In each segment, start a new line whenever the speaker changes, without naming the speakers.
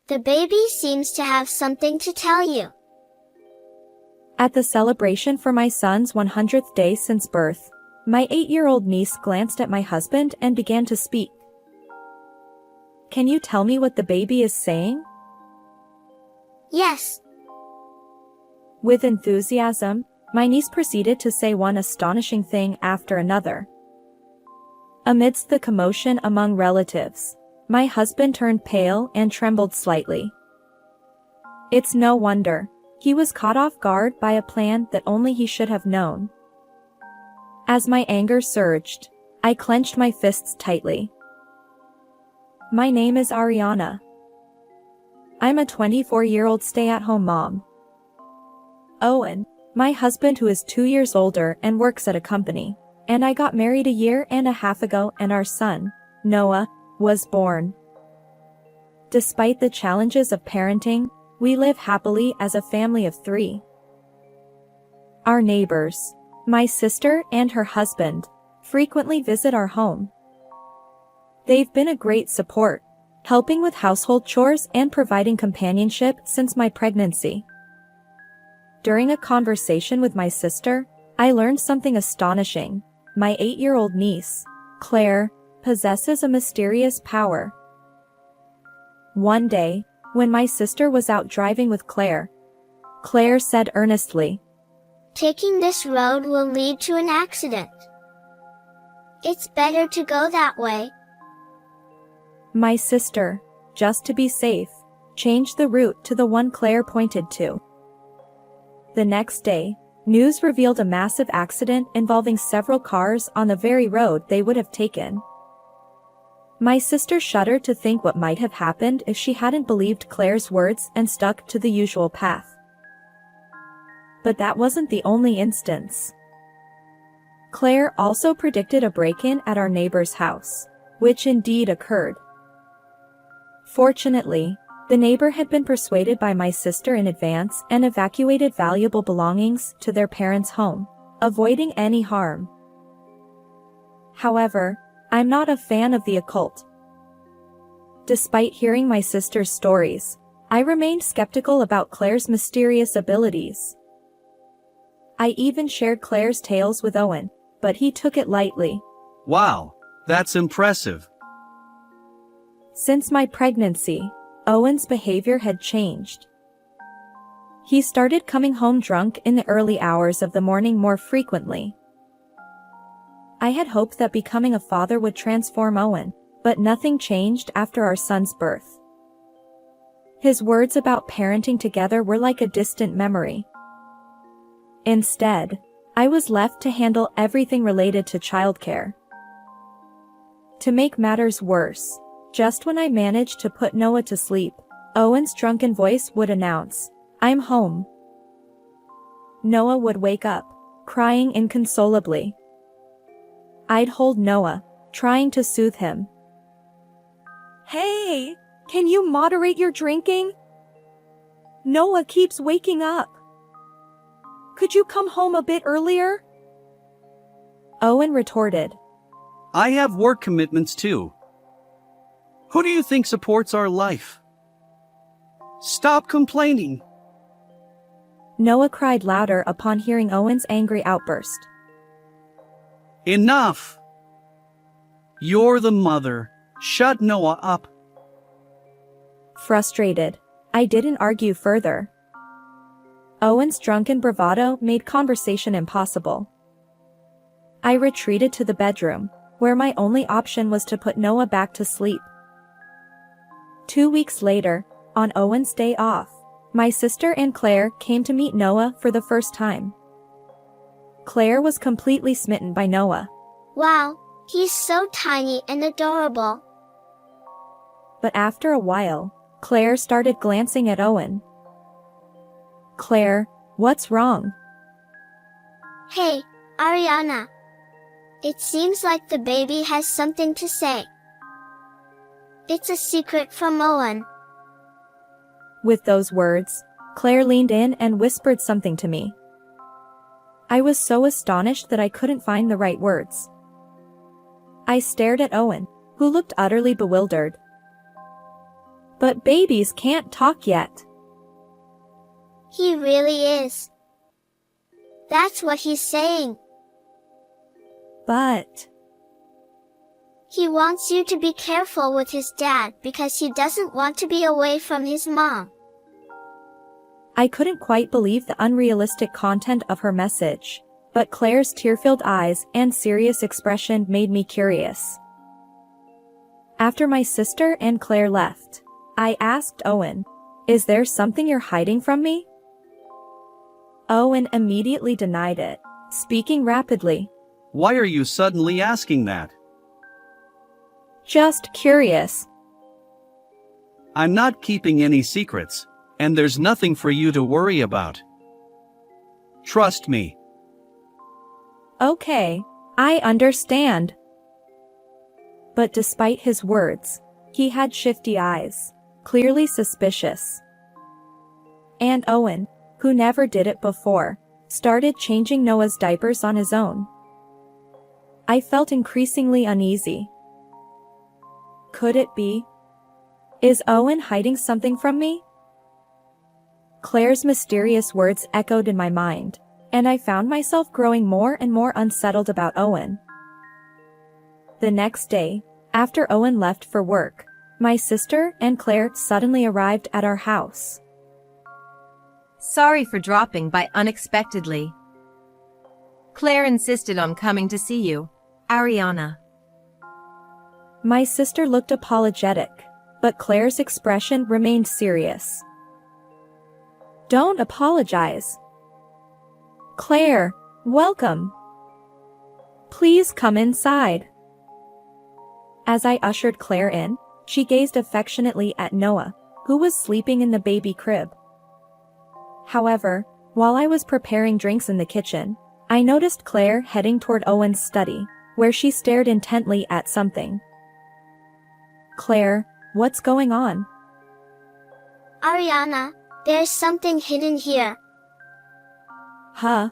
The baby seems to have something to tell you.
At the celebration for my son's 100th day since birth, my 8-year-old niece glanced at my husband and began to speak. Can you tell me what the baby is saying?
Yes.
With enthusiasm, my niece proceeded to say one astonishing thing after another. Amidst the commotion among relatives, my husband turned pale and trembled slightly. It's no wonder. He was caught off guard by a plan that only he should have known. As my anger surged, I clenched my fists tightly. My name is Ariana. I'm a 24-year-old stay-at-home mom. Owen, my husband who is 2 years older and works at a company, and I got married a year and a half ago, and our son, Noah, was born. Despite the challenges of parenting, we live happily as a family of 3. Our neighbors, my sister and her husband, frequently visit our home. They've been a great support, helping with household chores and providing companionship since my pregnancy. During a conversation with my sister, I learned something astonishing. My 8-year-old niece, Claire, possesses a mysterious power. One day, when my sister was out driving with Claire said earnestly,
"Taking this road will lead to an accident. It's better to go that way."
My sister, just to be safe, changed the route to the one Claire pointed to. The next day, news revealed a massive accident involving several cars on the very road they would have taken. My sister shuddered to think what might have happened if she hadn't believed Claire's words and stuck to the usual path. But that wasn't the only instance. Claire also predicted a break-in at our neighbor's house, which indeed occurred. Fortunately, the neighbor had been persuaded by my sister in advance and evacuated valuable belongings to their parents' home, avoiding any harm. However, I'm not a fan of the occult. Despite hearing my sister's stories, I remained skeptical about Claire's mysterious abilities. I even shared Claire's tales with Owen, but he took it lightly.
Wow, that's impressive.
Since my pregnancy, Owen's behavior had changed. He started coming home drunk in the early hours of the morning more frequently. I had hoped that becoming a father would transform Owen, but nothing changed after our son's birth. His words about parenting together were like a distant memory. Instead, I was left to handle everything related to childcare. To make matters worse, just when I managed to put Noah to sleep, Owen's drunken voice would announce, "I'm home." Noah would wake up, crying inconsolably. I'd hold Noah, trying to soothe him. "Hey, can you moderate your drinking? Noah keeps waking up. Could you come home a bit earlier?" Owen retorted,
I have work commitments too. Who do you think supports our life? Stop complaining.
Noah cried louder upon hearing Owen's angry outburst.
Enough! You're the mother. Shut Noah up.
Frustrated, I didn't argue further. Owen's drunken bravado made conversation impossible. I retreated to the bedroom, where my only option was to put Noah back to sleep. 2 weeks later, on Owen's day off, my sister and Claire came to meet Noah for the first time. Claire was completely smitten by Noah.
Wow, he's so tiny and adorable.
But after a while, Claire started glancing at Owen. "Claire, what's wrong?"
Hey, Ariana. It seems like the baby has something to say. It's a secret from Owen.
With those words, Claire leaned in and whispered something to me. I was so astonished that I couldn't find the right words. I stared at Owen, who looked utterly bewildered. But babies can't talk yet.
He really is. That's what he's saying.
But
He wants you to be careful with his dad because he doesn't want to be away from his mom.
I couldn't quite believe the unrealistic content of her message, but Claire's tear-filled eyes and serious expression made me curious. After my sister and Claire left, I asked Owen, "Is there something you're hiding from me?" Owen immediately denied it, speaking rapidly.
Why are you suddenly asking that?
Just curious.
I'm not keeping any secrets, and there's nothing for you to worry about. Trust me.
Okay, I understand. But despite his words, he had shifty eyes, clearly suspicious. And Owen, who never did it before, started changing Noah's diapers on his own. I felt increasingly uneasy. Could it be? Is Owen hiding something from me? Claire's mysterious words echoed in my mind, and I found myself growing more and more unsettled about Owen. The next day, after Owen left for work, my sister and Claire suddenly arrived at our house.
Sorry for dropping by unexpectedly. Claire insisted on coming to see you, Ariana.
My sister looked apologetic, but Claire's expression remained serious. Don't apologize. Claire, welcome. Please come inside. As I ushered Claire in, she gazed affectionately at Noah, who was sleeping in the baby crib. However, while I was preparing drinks in the kitchen, I noticed Claire heading toward Owen's study, where she stared intently at something. Claire, what's going on?
Ariana, there's something hidden here.
Huh?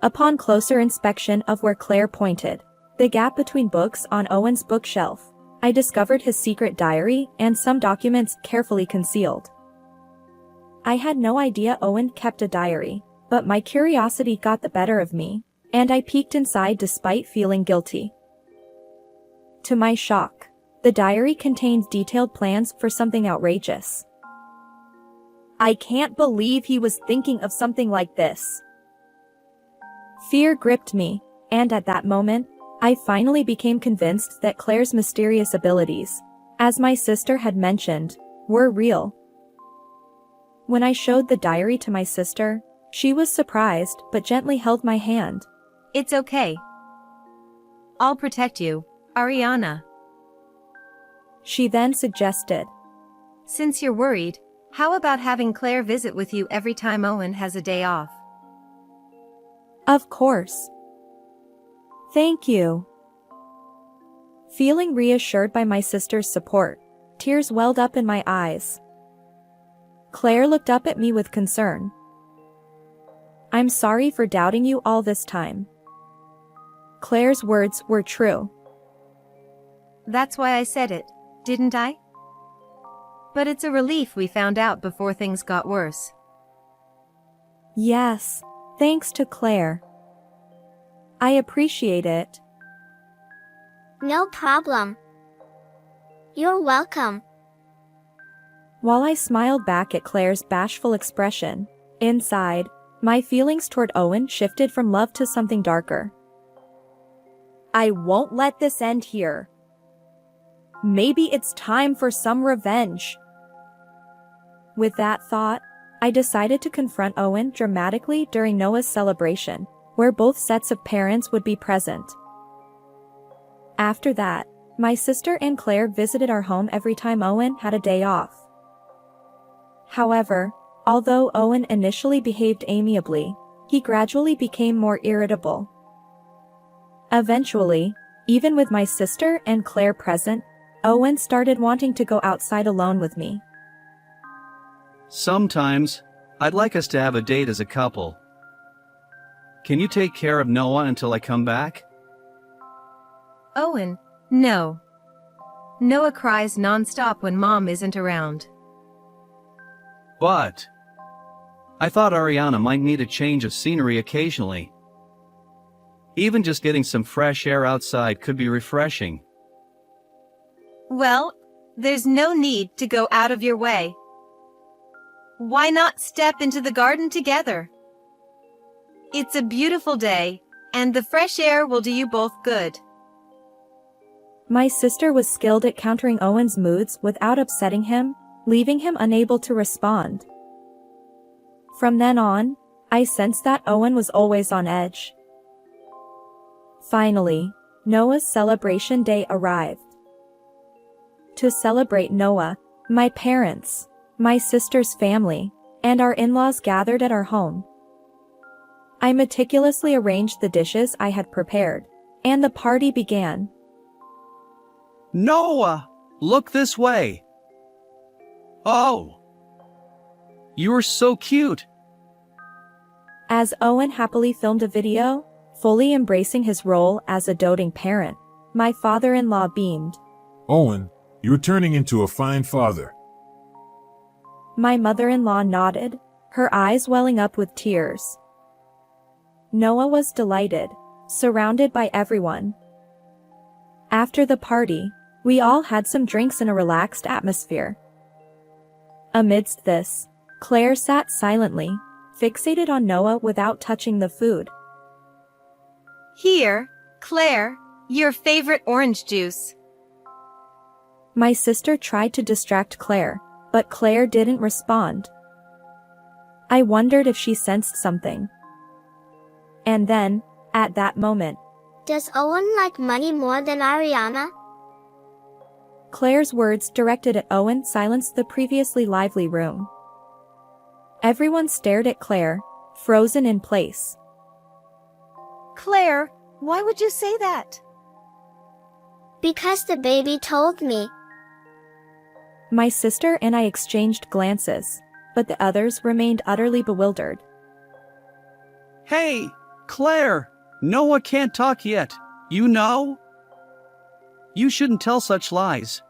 Upon closer inspection of where Claire pointed, the gap between books on Owen's bookshelf, I discovered his secret diary and some documents carefully concealed. I had no idea Owen kept a diary, but my curiosity got the better of me, and I peeked inside despite feeling guilty. To my shock, the diary contained detailed plans for something outrageous. I can't believe he was thinking of something like this. Fear gripped me, and at that moment, I finally became convinced that Claire's mysterious abilities, as my sister had mentioned, were real. When I showed the diary to my sister, she was surprised but gently held my hand.
It's okay. I'll protect you, Ariana.
She then suggested,
Since you're worried, how about having Claire visit with you every time Owen has a day off?
"Of course. Thank you." Feeling reassured by my sister's support, tears welled up in my eyes. Claire looked up at me with concern. "I'm sorry for doubting you all this time." Claire's words were true.
That's why I said it, didn't I? But it's a relief we found out before things got worse.
Yes, thanks to Claire. I appreciate it.
No problem. You're welcome.
While I smiled back at Claire's bashful expression, inside, my feelings toward Owen shifted from love to something darker. I won't let this end here. Maybe it's time for some revenge. With that thought, I decided to confront Owen dramatically during Noah's celebration, where both sets of parents would be present. After that, my sister and Claire visited our home every time Owen had a day off. However, although Owen initially behaved amiably, he gradually became more irritable. Eventually, even with my sister and Claire present, Owen started wanting to go outside alone with me.
Sometimes, I'd like us to have a date as a couple. Can you take care of Noah until I come back?
Owen, no. Noah cries non-stop when mom isn't around.
But I thought Ariana might need a change of scenery occasionally. Even just getting some fresh air outside could be refreshing.
Well, there's no need to go out of your way. Why not step into the garden together? It's a beautiful day, and the fresh air will do you both good.
My sister was skilled at countering Owen's moods without upsetting him, leaving him unable to respond. From then on, I sensed that Owen was always on edge. Finally, Noah's celebration day arrived. To celebrate Noah, my parents, my sister's family, and our in-laws gathered at our home. I meticulously arranged the dishes I had prepared, and the party began.
Noah, look this way. Oh, you are so cute.
As Owen happily filmed a video, fully embracing his role as a doting parent, my father-in-law beamed.
Owen, you're turning into a fine father.
My mother-in-law nodded, her eyes welling up with tears. Noah was delighted, surrounded by everyone. After the party, we all had some drinks in a relaxed atmosphere. Amidst this, Claire sat silently, fixated on Noah without touching the food.
Here, Claire, your favorite orange juice.
My sister tried to distract Claire, but Claire didn't respond. I wondered if she sensed something. And then, at that moment,
Does Owen like money more than Ariana?
Claire's words directed at Owen silenced the previously lively room. Everyone stared at Claire, frozen in place.
Claire, why would you say that?
Because the baby told me.
My sister and I exchanged glances, but the others remained utterly bewildered.
Hey, Claire, Noah can't talk yet, you know? You shouldn't tell such lies.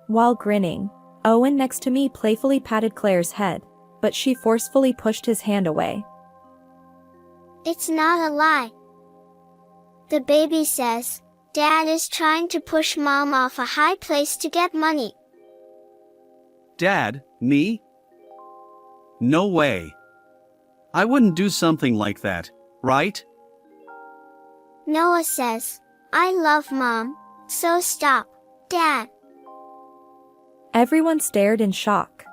While grinning, Owen next to me playfully patted Claire's head, but she forcefully pushed his hand away.
It's not a lie. The baby says, Dad is trying to push Mom off a high place to get money.
Dad, me? No way. I wouldn't do something like that, right?
Noah says, I love Mom, so stop, Dad.
Everyone stared in shock.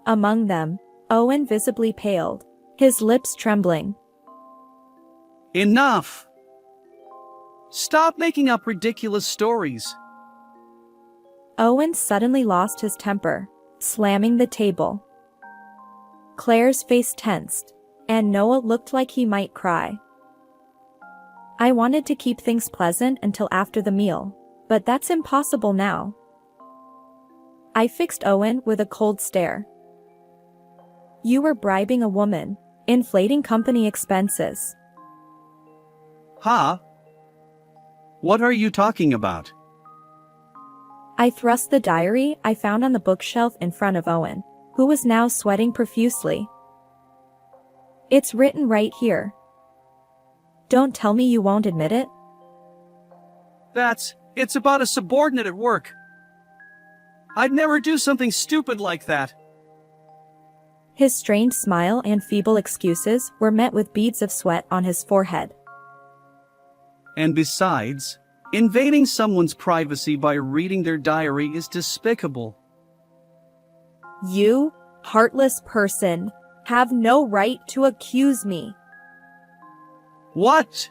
Among them, Owen visibly paled, his lips trembling.
Enough! Stop making up ridiculous stories.
Owen suddenly lost his temper, slamming the table. Claire's face tensed, and Noah looked like he might cry. I wanted to keep things pleasant until after the meal, but that's impossible now. I fixed Owen with a cold stare. You were bribing a woman, inflating company expenses.
Huh? What are you talking about?
I thrust the diary I found on the bookshelf in front of Owen, who was now sweating profusely. It's written right here. Don't tell me you won't admit it.
It's about a subordinate at work. I'd never do something stupid like that.
His strained smile and feeble excuses were met with beads of sweat on his forehead.
And besides, invading someone's privacy by reading their diary is despicable.
You, heartless person, have no right to accuse me.
What?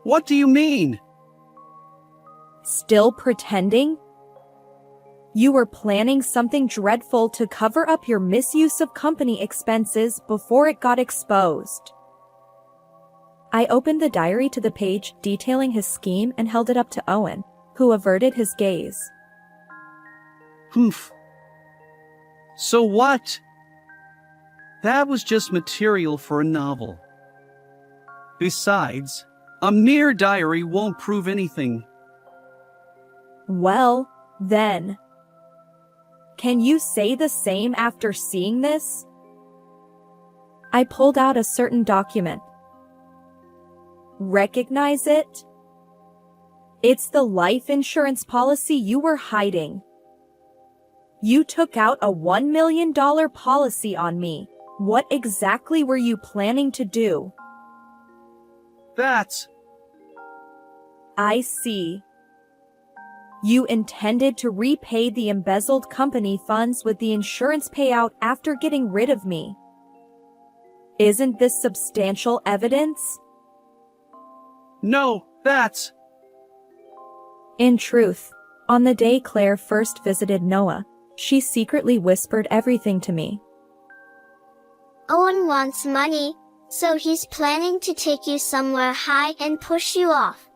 What do you mean?
Still pretending? You were planning something dreadful to cover up your misuse of company expenses before it got exposed. I opened the diary to the page detailing his scheme and held it up to Owen, who averted his gaze.
Humph. So what? That was just material for a novel. Besides, a mere diary won't prove anything.
Well, then. Can you say the same after seeing this? I pulled out a certain document. Recognize it? It's the life insurance policy you were hiding. You took out a $1 million policy on me. What exactly were you planning to do?
That's...
I see. You intended to repay the embezzled company funds with the insurance payout after getting rid of me. Isn't this substantial evidence?
No, that's...
In truth, on the day Claire first visited Noah, she secretly whispered everything to me.
Owen wants money, so he's planning to take you somewhere high and push you off.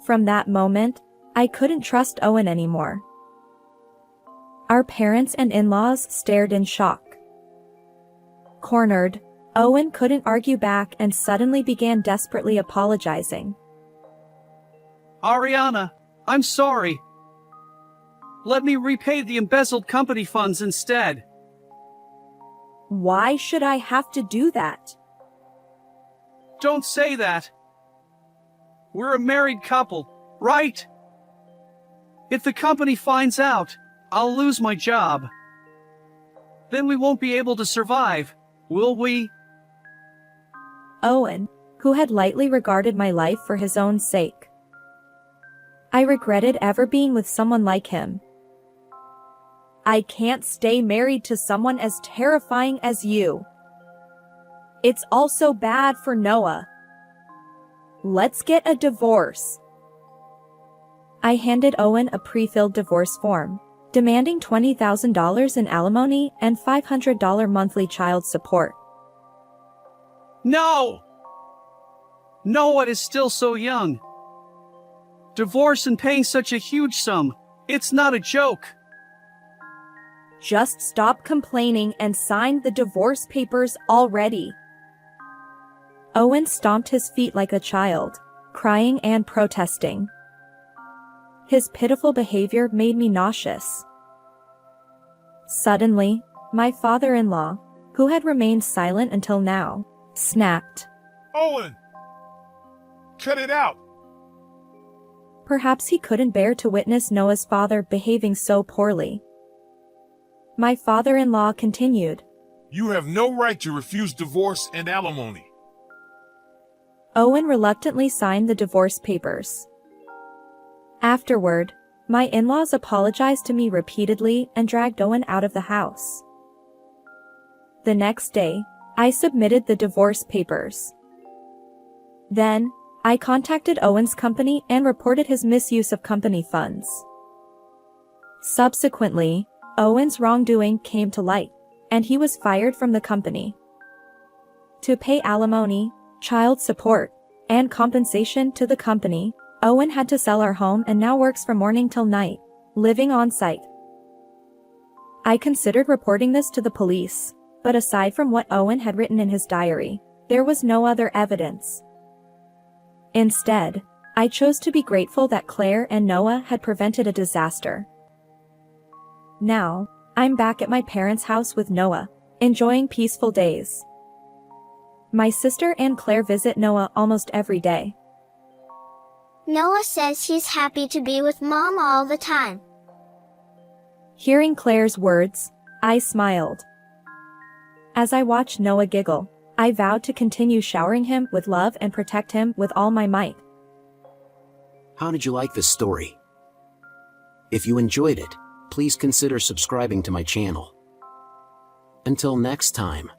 From that moment, I couldn't trust Owen anymore. Our parents and in-laws stared in shock. Cornered, Owen couldn't argue back and suddenly began desperately apologizing.
Ariana, I'm sorry. Let me repay the embezzled company funds instead.
Why should I have to do that?
Don't say that. We're a married couple, right? If the company finds out, I'll lose my job. Then we won't be able to survive, will we?
Owen, who had lightly regarded my life for his own sake. I regretted ever being with someone like him. I can't stay married to someone as terrifying as you. It's also bad for Noah. Let's get a divorce. I handed Owen a pre-filled divorce form, demanding $20,000 in alimony and $500 monthly child support.
No! Noah is still so young. Divorce and paying such a huge sum, it's not a joke.
Just stop complaining and sign the divorce papers already. Owen stomped his feet like a child, crying and protesting. His pitiful behavior made me nauseous. Suddenly, my father-in-law, who had remained silent until now, snapped.
Owen! Cut it out!
Perhaps he couldn't bear to witness Noah's father behaving so poorly. My father-in-law continued.
You have no right to refuse divorce and alimony.
Owen reluctantly signed the divorce papers. Afterward, my in-laws apologized to me repeatedly and dragged Owen out of the house. The next day, I submitted the divorce papers. Then, I contacted Owen's company and reported his misuse of company funds. Subsequently, Owen's wrongdoing came to light, and he was fired from the company. To pay alimony, child support, and compensation to the company, Owen had to sell our home and now works from morning till night, living on site. I considered reporting this to the police, but aside from what Owen had written in his diary, there was no other evidence. Instead, I chose to be grateful that Claire and Noah had prevented a disaster. Now, I'm back at my parents' house with Noah, enjoying peaceful days. My sister and Claire visit Noah almost every day.
Noah says he's happy to be with Mom all the time.
Hearing Claire's words, I smiled. As I watched Noah giggle, I vowed to continue showering him with love and protect him with all my might.
How did you like this story? If you enjoyed it, please consider subscribing to my channel. Until next time.